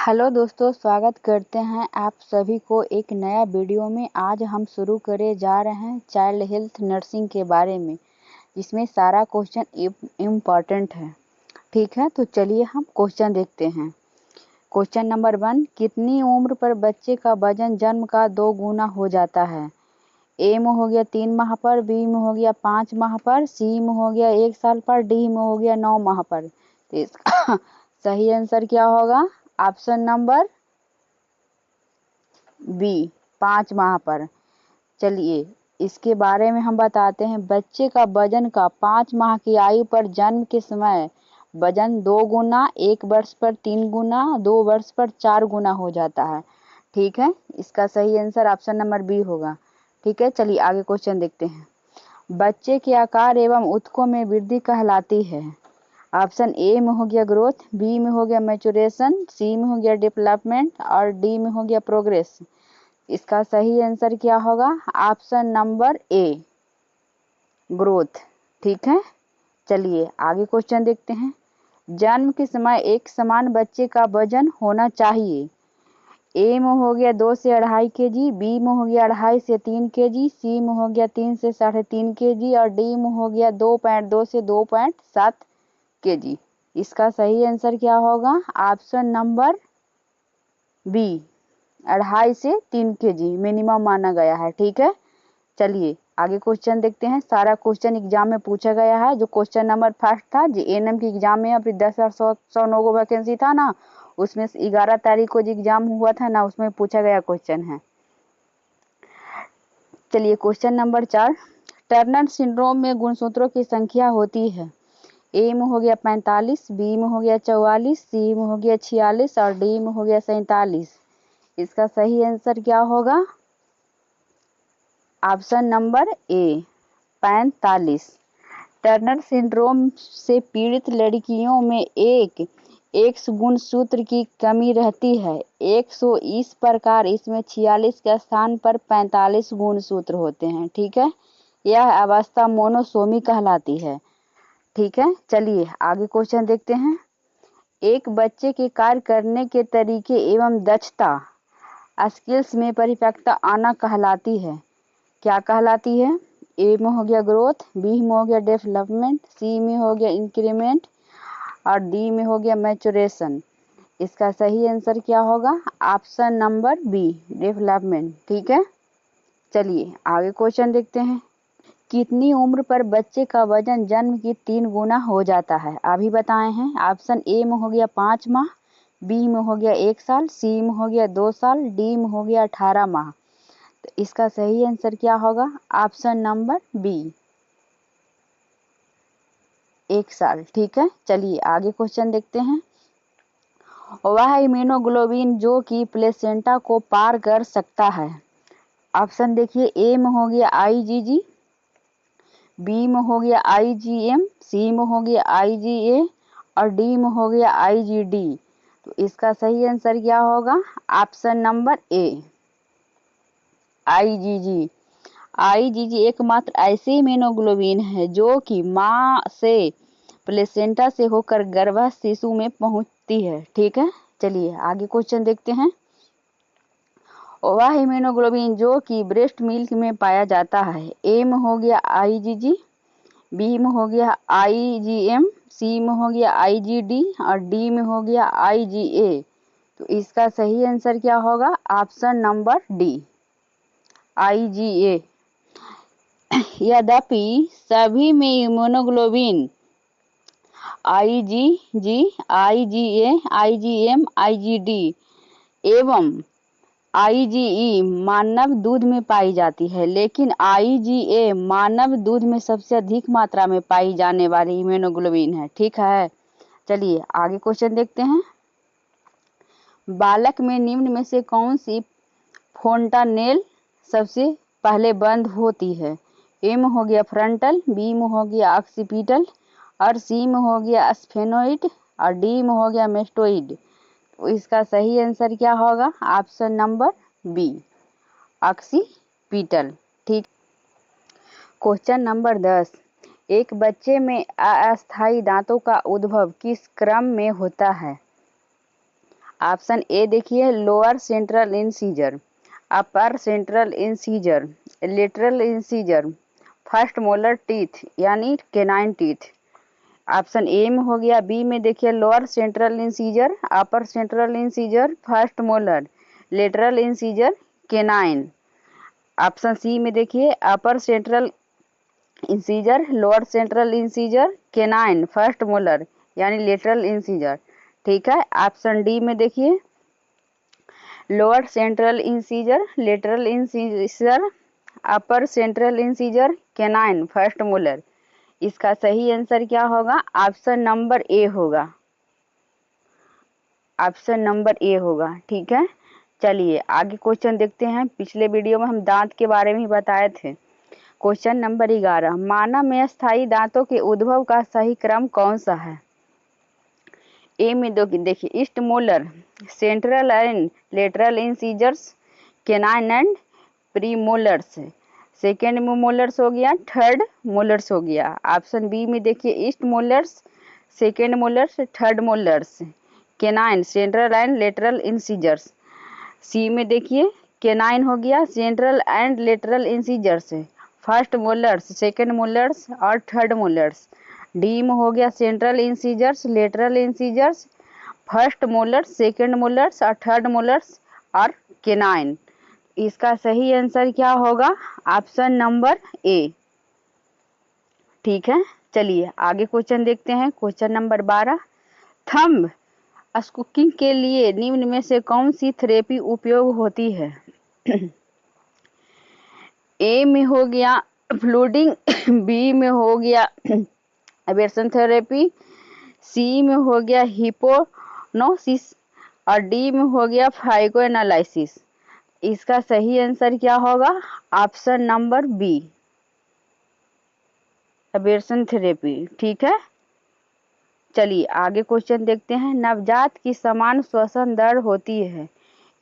Hello दोस्तों, स्वागत करते हैं आप सभी को एक नया वीडियो में। आज हम शुरू करे जा रहे हैं चाइल्ड हेल्थ नर्सिंग के बारे में, जिसमें सारा क्वेश्चन इम्पॉर्टेंट है। ठीक है, तो चलिए हम क्वेश्चन देखते हैं। क्वेश्चन नंबर 1, कितनी उम्र पर बच्चे का वजन जन्म का 2 गुना हो जाता है? ए में हो गया 3 माह पर, बी में हो गया 5 माह पर, सी में हो गया 1 साल पर, डी में हो गया 9 माह पर। तो इसका सही आंसर क्या होगा? ऑप्शन नंबर बी, 5 माह पर। चलिए इसके बारे में हम बताते हैं। बच्चे का वजन का 5 माह की आयु पर जन्म के समय वजन 2 गुना, 1 वर्ष पर 3 गुना, 2 वर्ष पर 4 गुना हो जाता है। ठीक है, इसका सही आंसर ऑप्शन नंबर बी होगा। ठीक है, चलिए आगे क्वेश्चन देखते हैं। बच्चे के आकार एवं ऊतकों में वृद्धि कहलाती है? ऑप्शन ए में हो गया ग्रोथ, बी में हो गया मैचुरेशन, सी में हो गया डेवलपमेंट और डी में हो गया प्रोग्रेस। इसका सही आंसर क्या होगा? ऑप्शन नंबर ए, ग्रोथ। ठीक है, चलिए आगे क्वेश्चन देखते हैं। जन्म के समय एक समान बच्चे का वजन होना चाहिए। ए में हो गया 2 से 2.5 केजी, बी में हो गया 2.5 से 3 केजी, सी में हो गया 3 से 3.5 केजी और डी में हो गया 2.2 से 2.7 केजी। इसका सही आंसर क्या होगा? ऑप्शन नंबर बी, 2.5 से 3 केजी मिनिमम माना गया है। ठीक है, चलिए आगे क्वेश्चन देखते हैं। सारा क्वेश्चन एग्जाम में पूछा गया है। जो क्वेश्चन नंबर फर्स्ट था जो एएनएम के एग्जाम में अभी 10,109 को वैकेंसी था ना, उसमें 11 तारीख को जो एग्जाम हुआ था ना, उसमें पूछा गया क्वेश्चन है। चलिए क्वेश्चन नंबर 4, टर्नर सिंड्रोम में गुणसूत्रों की संख्या होती है? ए में हो गया 45, बी में हो गया 44, सी में हो गया 46 और डी में हो गया 47। इसका सही आंसर क्या होगा? ऑप्शन नंबर ए, 45। टर्नर सिंड्रोम से पीड़ित लड़कियों में एक एक्स गुणसूत्र की कमी रहती है। 100 इस प्रकार इसमें 46 के स्थान पर 45 गुणसूत्र होते हैं। ठीक है, यह अवस्था मोनोसोमी कहलाती है। ठीक है, चलिए आगे क्वेश्चन देखते हैं। एक बच्चे के कार्य करने के तरीके एवं दक्षता स्किल्स में परिपक्वता आना कहलाती है? क्या कहलाती है? ए में हो गया ग्रोथ, बी में हो गया डेवलपमेंट, सी में हो गया इंक्रीमेंट और डी में हो गया मैचुरेशन। इसका सही आंसर क्या होगा? Option number B, development. ठीक है, चलिए आगे क्वेश्चन देखते हैं। कितनी उम्र पर बच्चे का वजन जन्म की 3 गुना हो जाता है? अभी बताए हैं। ऑप्शन ए में हो गया 5 माह, बी में हो गया 1 साल, सी में हो गया 2 साल, डी में हो गया 18 माह। तो इसका सही आंसर क्या होगा? ऑप्शन नंबर बी, 1 साल। ठीक है, चलिए आगे क्वेश्चन देखते हैं। वह इम्यूनोग्लोबिन जो कि प्लेसेंटा को पार कर सकता है? ऑप्शन देखिए, ए में हो गया आईजीजी, बी में हो गया आईजीएम, सी में हो गया आईजीए और डी में हो गया आईजीडी। तो इसका सही आंसर क्या होगा? ऑप्शन नंबर ए, आईजीजी। आईजीजी एकमात्र ऐसी इम्यूनोग्लोबिन है जो कि मां से प्लेसेंटा से होकर गर्भस्थ शिशु में पहुंचती है। ठीक है, चलिए आगे क्वेश्चन देखते हैं। वह इम्यूनोग्लोबिन जो कि ब्रेस्ट मिल्क में पाया जाता है? ए में हो गया आईजीजी, बी में हो गया आईजीएम, सी में हो गया आईजीडी और डी में हो गया आईजीए। तो इसका सही आंसर क्या होगा? Option number D, IgA. यद्यपि सभी में immunoglobulin IgG, IgA, IgM, IgD एवं आईजीई मानव दूध में पाई जाती है, लेकिन आईजीए मानव दूध में सबसे अधिक मात्रा में पाई जाने वाली इम्यूनोग्लोबिन है। ठीक है, चलिए आगे क्वेश्चन देखते हैं। बालक में निम्न में से कौन सी फोंटानेल सबसे पहले बंद होती है? ए में हो गया फ्रंटल, बी में हो गया ऑक्सीपिटल और सी में हो गया स्फेनोइड और डी में हो गया मेस्टोइड। तो इसका सही आंसर क्या होगा? Option number B, occipital. ठीक, क्वेश्चन नंबर 10, एक बच्चे में अस्थायी दांतों का उद्भव किस क्रम में होता है? ऑप्शन ए देखिए lower central incisor, upper central incisor, lateral incisor, first molar teeth यानी केनाइन टीथ। ऑप्शन ए में हो गया, बी में देखिए lower central incisor, upper central incisor, first molar, lateral incisor, canine. Option C में देखिए upper central incisor, lower central incisor, canine, first molar यानी lateral incisor. ठीक है। ऑप्शन डी में देखिए lower central incisor, lateral incisor, upper central incisor, canine, first molar. इसका सही answer क्या होगा? ऑप्शन नंबर ए होगा, ऑप्शन नंबर ए होगा। ठीक है। चलिए आगे क्वेश्चन देखते हैं। पिछले वीडियो में हम दांत के बारे में ही बताए थे। क्वेश्चन नंबर 11, मानव में स्थायी दांतों के उद्भव का सही क्रम कौन सा है? ए में देखिए east molar, central and lateral incisors, canine and premolars, second में मोलर्स हो गया, थर्ड मोलर्स हो गया। ऑप्शन बी में देखिए east molars, second molars, third molars, canine, central and lateral incisors. C में देखिए केनाइन हो गया, central and lateral incisors, first molars, second molars और थर्ड मोलर्स। डी में हो गया central incisors, lateral incisors, first molars, second molars और third molars और केनाइन। इसका सही आंसर क्या होगा? Option number A. ठीक है। चलिए आगे क्वेश्चन देखते हैं। क्वेश्चन नंबर 12, थंब स्कूकिंग के लिए निम्न में से कौन सी थेरेपी उपयोग होती है? ए में हो गया फ्लूडिंग, बी में हो गया एब्रेशन थेरेपी, सी में हो गया हिप्नोसिस और डी में हो गया फाइकोएनालिसिस। इसका सही आंसर क्या होगा? Option number B, abrasion therapy. ठीक है। चलिए आगे क्वेश्चन देखते हैं। नवजात की समान श्वसन दर होती है।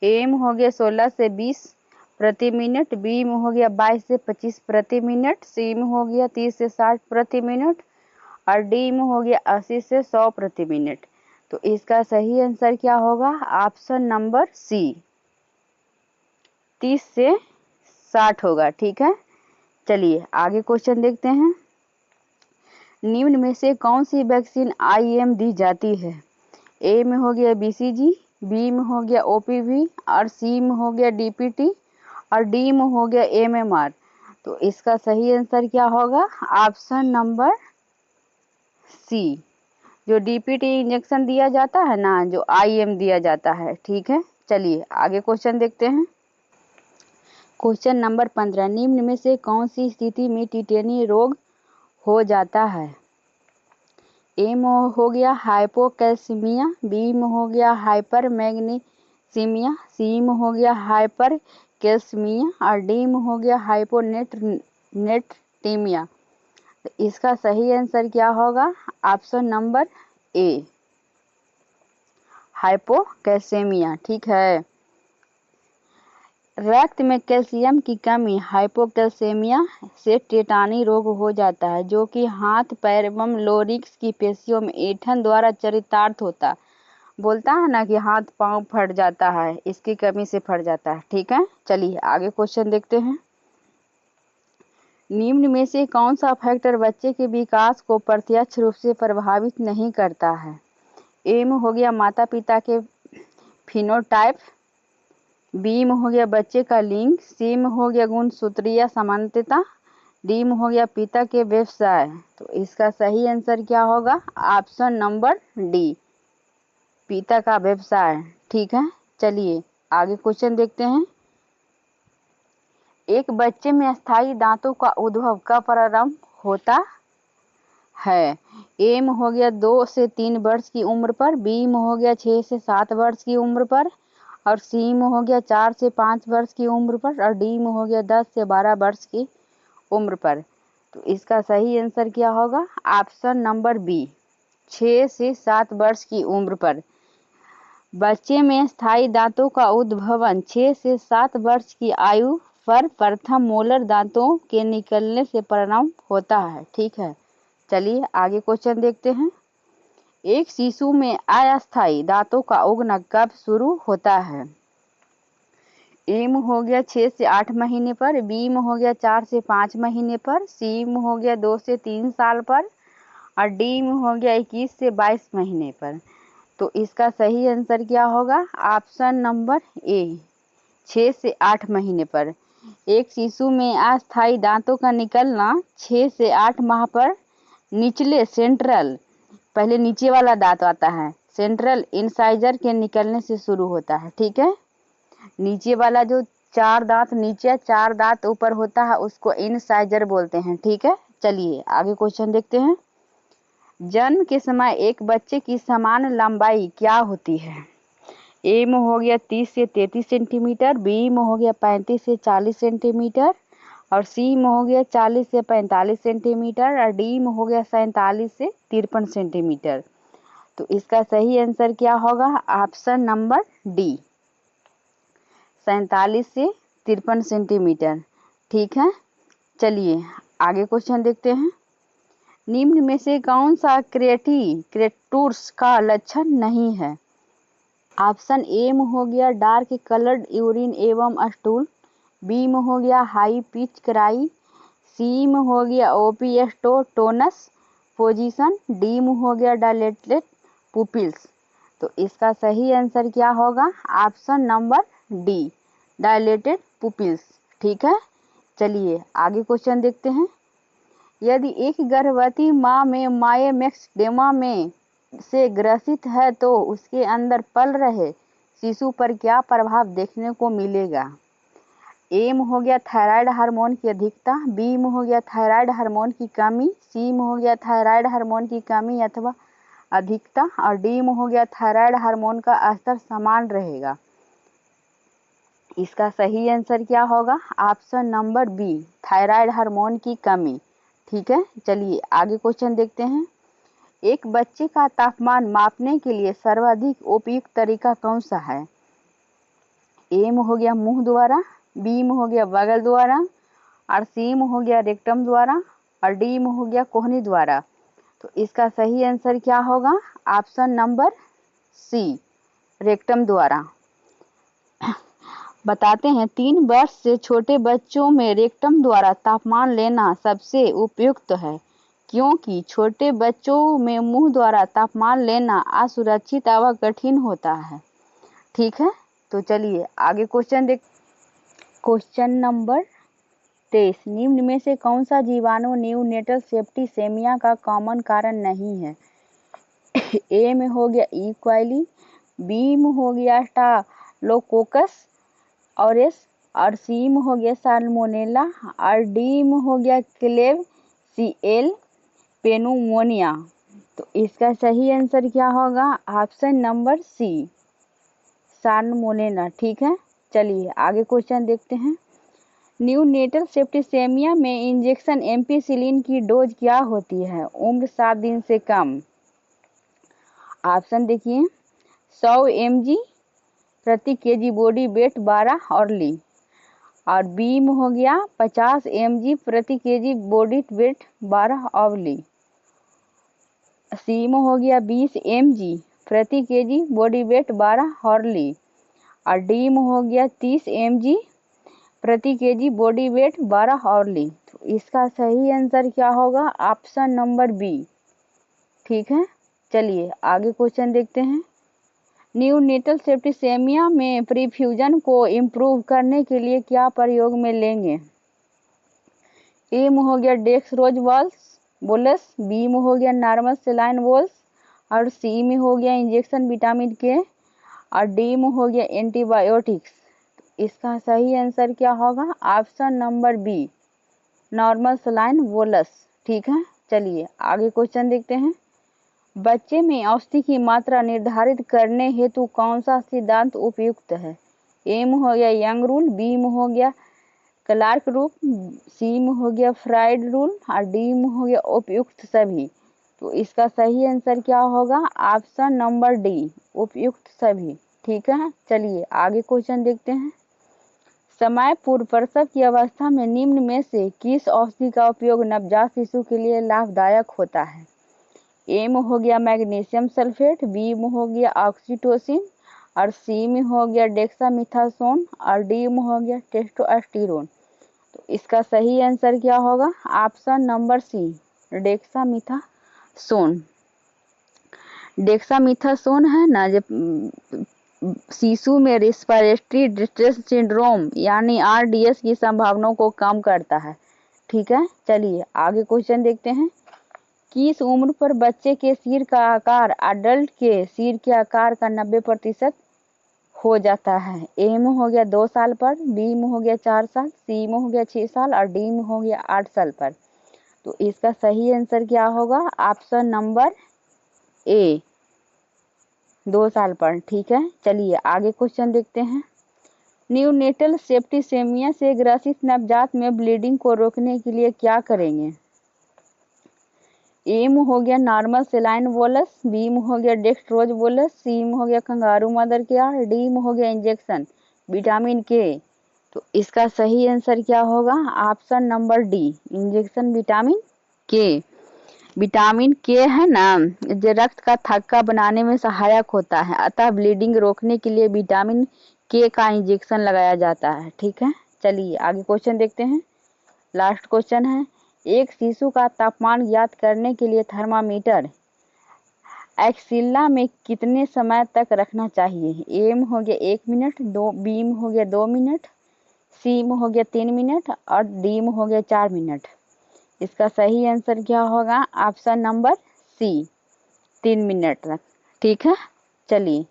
ए में हो गया 16 से 20 प्रति मिनट, बी में हो गया 22 से 25 प्रति मिनट, सी में हो गया 30 से 60 प्रति मिनट और डी में हो गया 80 से 100 प्रति मिनट। तो इसका सही आंसर क्या होगा? ऑप्शन नंबर सी, 30 से 60 होगा। ठीक है। चलिए आगे क्वेश्चन देखते हैं। निम्न में से कौन सी वैक्सीन आईएम दी जाती है? ए में हो गया बीसीजी, बी में हो गया ओपीवी और सी में हो गया डीपीटी और डी में हो गया एमएमआर। तो इसका सही आंसर क्या होगा? ऑप्शन नंबर सी, जो डीपीटी इंजेक्शन दिया जाता है ना, जो आईएम दिया जाता है। ठीक है। चलिए आगे क्वेश्चन देखते हैं। क्वेश्चन नंबर 15, निम्न में से कौन सी स्थिति में टिटेनी रोग हो जाता है? ए में हो गया हाइपोकैल्सीमिया, बी में हो गया हाइपर मैग्नीसीमिया, सी में हो गया हाइपर कैल्सीमिया और डी में हो गया हाइपोनेट्रीमिया। तो इसका सही आंसर क्या होगा? ऑप्शन नंबर ए, हाइपोकैल्सीमिया। ठीक है। रक्त में कैल्शियम की कमी हाइपोकैल्सीमिया से टेटानी रोग हो जाता है, जो कि हाथ, पैर एवं लोरिक्स की पेशियों में ऐंठन द्वारा चरितार्थ होता। बोलता है ना कि हाथ पांव फट जाता है, इसकी कमी से फट जाता है। ठीक है। चलिए आगे क्वेश्चन देखते हैं। निम्न में से कौन सा फैक्टर बच्चे के विकास को प्रत्यक्ष रूप से प्रभावित नहीं करता है? ए में हो गया माता पिता के फिनोटाइप, बी में हो गया बच्चे का लिंग, सी में हो गया गुणसूत्रीय समानता, डी में हो गया पिता के व्यवसाय। तो इसका सही आंसर क्या होगा? ऑप्शन नंबर डी, पिता का व्यवसाय। ठीक है। चलिए आगे क्वेश्चन देखते हैं। एक बच्चे में स्थायी दांतों का उद्भव कब प्रारंभ होता है? ए में हो गया 2 से 3 वर्ष की उम्र पर, बी में हो गया 6 से 7 वर्ष की उम्र पर और सी में हो गया 4 से 5 वर्ष की उम्र पर और डी में हो गया 10 से 12 वर्ष की उम्र पर। तो इसका सही आंसर क्या होगा? ऑप्शन नंबर बी, 6 से 7 वर्ष की उम्र पर। बच्चे में स्थायी दांतों का उद्भवन 6 से 7 वर्ष की आयु पर प्रथम मोलर दांतों के निकलने से प्रारंभ होता है। ठीक है। चलिए आगे क्वेश्चन देखते हैं। एक शिशु में अस्थायी दांतों का उगना कब शुरू होता है? ए में हो गया 6 से 8 महीने पर, बी में हो गया 4 से 5 महीने पर, सी में हो गया 2 से 3 साल पर और डी में हो गया 21 से 22 महीने पर। तो इसका सही आंसर क्या होगा? ऑप्शन नंबर ए, 6 से 8 महीने पर। एक शिशु में अस्थायी दांतों का निकलना 6 से 8 माह पर निचले सेंट्रल, पहले नीचे वाला दांत आता है, सेंट्रल इंसाइजर के निकलने से शुरू होता है। ठीक है, नीचे वाला जो 4 दांत नीचे 4 दांत ऊपर होता है उसको इंसाइजर बोलते हैं। ठीक है, चलिए आगे क्वेश्चन देखते हैं। जन्म के समय एक बच्चे की समान लंबाई क्या होती है? ए में हो गया 30 से 33 सेंटीमीटर, बी में हो गया 35 से 40 सेंटीमीटर और सी में हो गया 40 से 45 सेंटीमीटर और डी में हो गया 47 से 53 सेंटीमीटर। तो इसका सही आंसर क्या होगा? ऑप्शन नंबर डी, 47 से 53 सेंटीमीटर। ठीक है, चलिए आगे क्वेश्चन देखते हैं। निम्न में से कौन सा क्रेटूर्स का लक्षण नहीं है? ऑप्शन ए में हो गया डार्क कलर्ड यूरिन एवं स्टूल, बी में हो गया हाई पिच क्राई, सी में हो गया ओपिस्टोटोनस पोजीशन, डी में हो गया डायलेटेड पुपिल्स। तो इसका सही आंसर क्या होगा? Option number D, dilated pupils. ठीक है, चलिए आगे क्वेश्चन देखते हैं। यदि एक गर्भवती माँ में मायोमेक्सडेमा में से ग्रसित है तो उसके अंदर पल रहे शिशु पर क्या प्रभाव देखने को मिलेगा? ए में हो गया थायराइड हार्मोन की अधिकता, बी में हो गया थायराइड हार्मोन की कमी, सी में हो गया थायराइड हार्मोन की कमी अथवा अधिकता और डी में हो गया थायराइड हार्मोन का स्तर समान रहेगा। इसका सही आंसर क्या होगा? Option number B, thyroid hormone की कमी। ठीक है, चलिए आगे क्वेश्चन देखते हैं। एक बच्चे का तापमान मापने के लिए सर्वाधिक उपयुक्त तरीका कौन सा है? ए में हो गया मुंह द्वारा, बी में हो गया बगल द्वारा और सी में हो गया रेक्टम द्वारा और डी में हो गया कोहनी द्वारा। तो इसका सही आंसर क्या होगा? ऑप्शन नंबर सी, रेक्टम द्वारा। बताते हैं 3 वर्ष से छोटे बच्चों में रेक्टम द्वारा तापमान लेना सबसे उपयुक्त है क्योंकि छोटे बच्चों में मुंह द्वारा तापमान लेना असुरक्षित व कठिन होता है। ठीक है, तो चलिए आगे क्वेश्चन देख। क्वेश्चन नंबर 23, निम्न में से कौन सा जीवाणु न्यूनेटल सेप्टिसेमिया का कॉमन कारण नहीं है? ए में हो गया ई क्वाइली, बी में हो गया स्टाफिलोकोकस ऑरेस और सी में हो गया साल्मोनेला और डी में हो गया क्लेबसिएल पेनुमोनिया। तो इसका सही आंसर क्या होगा? Option number C, salmonella. ठीक है, चलिए आगे क्वेश्चन देखते हैं। न्यूनेटल सेप्टिसेमिया में इंजेक्शन एम्पिसिलिन की डोज क्या होती है उम्र 7 दिन से कम? ऑप्शन देखिए, 100 mg प्रति केजी बॉडी वेट 12 ऑर्ली और बी में हो गया 50 mg प्रति केजी बॉडी वेट 12 ऑर्ली, सी में हो गया 20 mg प्रति केजी बॉडी वेट 12 ऑर्ली और डी में हो गया 30 mg प्रति केजी बॉडी वेट 12 ऑर्ली। तो इसका सही आंसर क्या होगा? Option number B. ठीक है, चलिए आगे क्वेश्चन देखते हैं। न्यूनेटल सेप्टिसेमिया में प्रीफ्यूजन को इम्प्रूव करने के लिए क्या प्रयोग में लेंगे? ए में हो गया डेक्सरोज बोलस, बी में हो गया नॉर्मल सेलाइन बोल्स और सी में हो गया इंजेक्शन विटामिन के और डी में हो गया एंटीबायोटिक्स। इसका सही आंसर क्या होगा? Option number B, normal saline bolus. ठीक है, चलिए आगे क्वेश्चन देखते हैं। बच्चे में औषधि की मात्रा निर्धारित करने हेतु कौन सा सिद्धांत उपयुक्त है? ए में हो गया यंग रूल, बी में हो गया क्लार्क रूल, सी में हो गया फ्राइड रूल और डी में हो गया उपयुक्त सभी। तो इसका सही आंसर क्या होगा? ऑप्शन नंबर डी, उपयुक्त सभी। ठीक है, चलिए आगे क्वेश्चन देखते हैं। समय पूर्व प्रसव की अवस्था में निम्न में से किस औषधि का उपयोग नवजात शिशु के लिए लाभदायक होता है? ए में हो गया मैग्नीशियम सल्फेट, बी में हो गया ऑक्सीटोसिन और सी में हो गया डेक्सामेथासोन और डी में हो गया टेस्टोस्टेरोन। तो इसका सही आंसर क्या होगा? Option number C, dexamethasone. Dexamethasone है ना, जब शिशु में रेस्पिरेटरी डिस्ट्रेस सिंड्रोम यानी आरडीएस की संभावनाओं को कम करता है। ठीक है, चलिए आगे क्वेश्चन देखते हैं। किस उम्र पर बच्चे के सिर का आकार अडल्ट के सिर के आकार का 90% हो जाता है? ए में हो गया 2 साल पर, बी में हो गया 4 साल, सी में हो गया 6 साल और डी में हो गया 8 साल पर। तो इसका सही आंसर क्या होगा? ऑप्शन नंबर ए, 2 साल पर। ठीक है, चलिए आगे क्वेश्चन देखते हैं। न्यूनेटल सेप्टिसेमिया से ग्रसित नवजात में ब्लीडिंग को रोकने के लिए क्या करेंगे? ए में हो गया नॉर्मल सेलाइन बोलस, बी में हो गया डेक्स्ट्रोज बोलस, सी में हो गया कंगारू मदर केयर, डी में हो गया इंजेक्शन विटामिन के। तो इसका सही आंसर क्या होगा? Option number D, injection vitamin के। विटामिन के है ना, जो रक्त का थक्का बनाने में सहायक होता है, अतः ब्लीडिंग रोकने के लिए विटामिन के का इंजेक्शन लगाया जाता है। ठीक है, चलिए आगे क्वेश्चन देखते हैं। लास्ट क्वेश्चन है, एक शिशु का तापमान ज्ञात करने के लिए थर्मामीटर एक्सिला में कितने समय तक रखना चाहिए? ए में हो गया 1 मिनट, बी में हो गया 2 मिनट, सी में हो गया 3 मिनट और डी में हो गया 4 मिनट। इसका सही आंसर क्या होगा? ऑप्शन नंबर सी, 3 मिनट तक। ठीक है, चलिए